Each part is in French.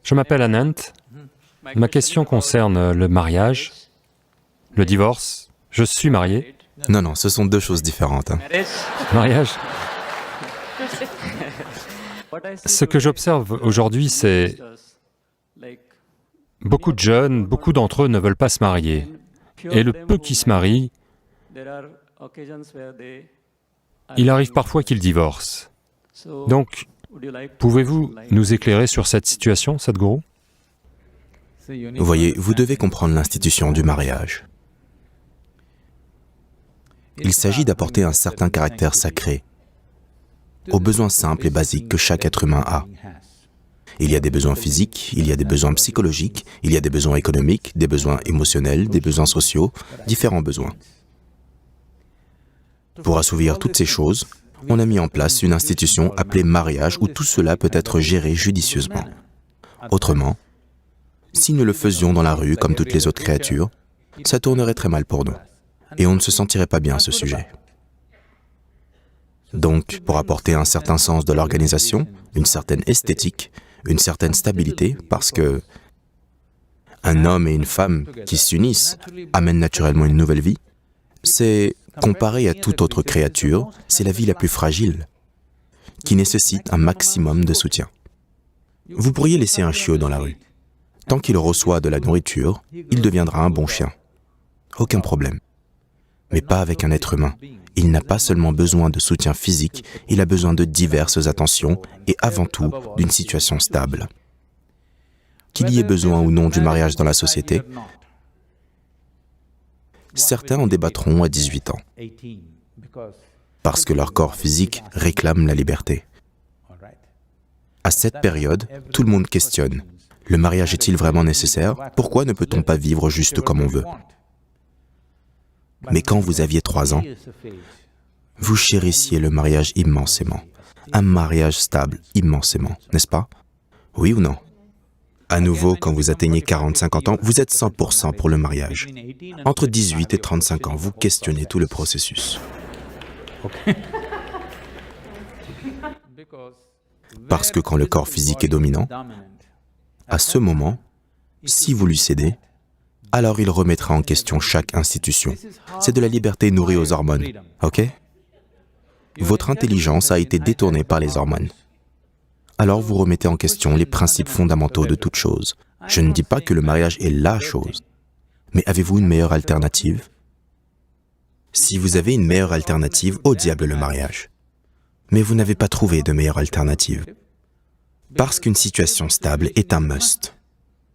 Je m'appelle Anant. Ma question concerne le mariage, le divorce. Je suis marié. Non, ce sont deux choses différentes. Mariage. Ce que j'observe aujourd'hui, c'est beaucoup de jeunes, beaucoup d'entre eux ne veulent pas se marier. Et le peu qui se marient, il arrive parfois qu'ils divorcent. Donc, pouvez-vous nous éclairer sur cette situation, Sadhguru? Vous voyez, vous devez comprendre l'institution du mariage. Il s'agit d'apporter un certain caractère sacré aux besoins simples et basiques que chaque être humain a. Il y a des besoins physiques, il y a des besoins psychologiques, il y a des besoins économiques, des besoins émotionnels, des besoins sociaux, différents besoins. Pour assouvir toutes ces choses, on a mis en place une institution appelée mariage où tout cela peut être géré judicieusement. Autrement, si nous le faisions dans la rue comme toutes les autres créatures, ça tournerait très mal pour nous et on ne se sentirait pas bien à ce sujet. Donc, pour apporter un certain sens de l'organisation, une certaine esthétique, une certaine stabilité, parce que un homme et une femme qui s'unissent amènent naturellement une nouvelle vie, c'est, comparé à toute autre créature, c'est la vie la plus fragile, qui nécessite un maximum de soutien. Vous pourriez laisser un chiot dans la rue. Tant qu'il reçoit de la nourriture, il deviendra un bon chien. Aucun problème. Mais pas avec un être humain. Il n'a pas seulement besoin de soutien physique, il a besoin de diverses attentions et avant tout d'une situation stable. Qu'il y ait besoin ou non du mariage dans la société, certains en débattront à 18 ans, parce que leur corps physique réclame la liberté. À cette période, tout le monde questionne. Le mariage est-il vraiment nécessaire? Pourquoi ne peut-on pas vivre juste comme on veut? Mais quand vous aviez 3 ans, vous chérissiez le mariage immensément. Un mariage stable immensément, n'est-ce pas? Oui ou non? À nouveau, quand vous atteignez 40-50 ans, vous êtes 100% pour le mariage. Entre 18 et 35 ans, vous questionnez tout le processus. Parce que quand le corps physique est dominant, à ce moment, si vous lui cédez, alors il remettra en question chaque institution. C'est de la liberté nourrie aux hormones, ok? Votre intelligence a été détournée par les hormones. Alors vous remettez en question les principes fondamentaux de toute chose. Je ne dis pas que le mariage est la chose, mais avez-vous une meilleure alternative? Si vous avez une meilleure alternative, au diable le mariage. Mais vous n'avez pas trouvé de meilleure alternative. Parce qu'une situation stable est un must.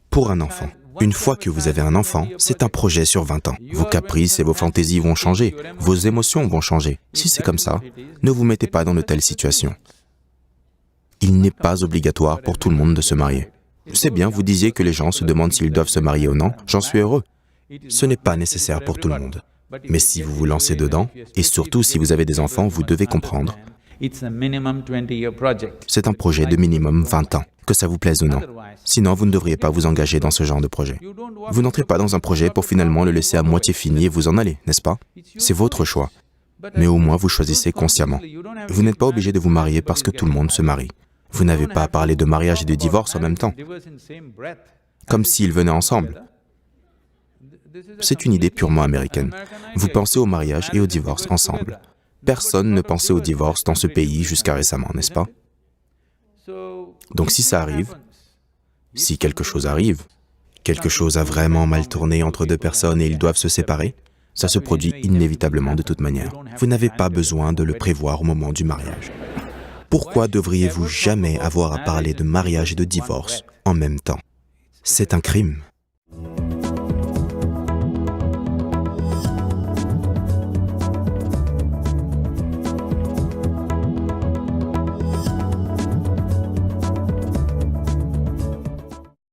Pour un enfant. Une fois que vous avez un enfant, c'est un projet sur 20 ans. Vos caprices et vos fantaisies vont changer, vos émotions vont changer. Si c'est comme ça, ne vous mettez pas dans de telles situations. Il n'est pas obligatoire pour tout le monde de se marier. C'est bien, vous disiez que les gens se demandent s'ils doivent se marier ou non, j'en suis heureux. Ce n'est pas nécessaire pour tout le monde. Mais si vous vous lancez dedans, et surtout si vous avez des enfants, vous devez comprendre. C'est un projet de minimum 20 ans, que ça vous plaise ou non. Sinon, vous ne devriez pas vous engager dans ce genre de projet. Vous n'entrez pas dans un projet pour finalement le laisser à moitié fini et vous en aller, n'est-ce pas? C'est votre choix. Mais au moins, vous choisissez consciemment. Vous n'êtes pas obligé de vous marier parce que tout le monde se marie. Vous n'avez pas à parler de mariage et de divorce en même temps, comme s'ils venaient ensemble. C'est une idée purement américaine. Vous pensez au mariage et au divorce ensemble. Personne ne pensait au divorce dans ce pays jusqu'à récemment, n'est-ce pas? Donc si ça arrive, si quelque chose arrive, quelque chose a vraiment mal tourné entre deux personnes et ils doivent se séparer, ça se produit inévitablement de toute manière. Vous n'avez pas besoin de le prévoir au moment du mariage. Pourquoi devriez-vous jamais avoir à parler de mariage et de divorce en même temps? C'est un crime.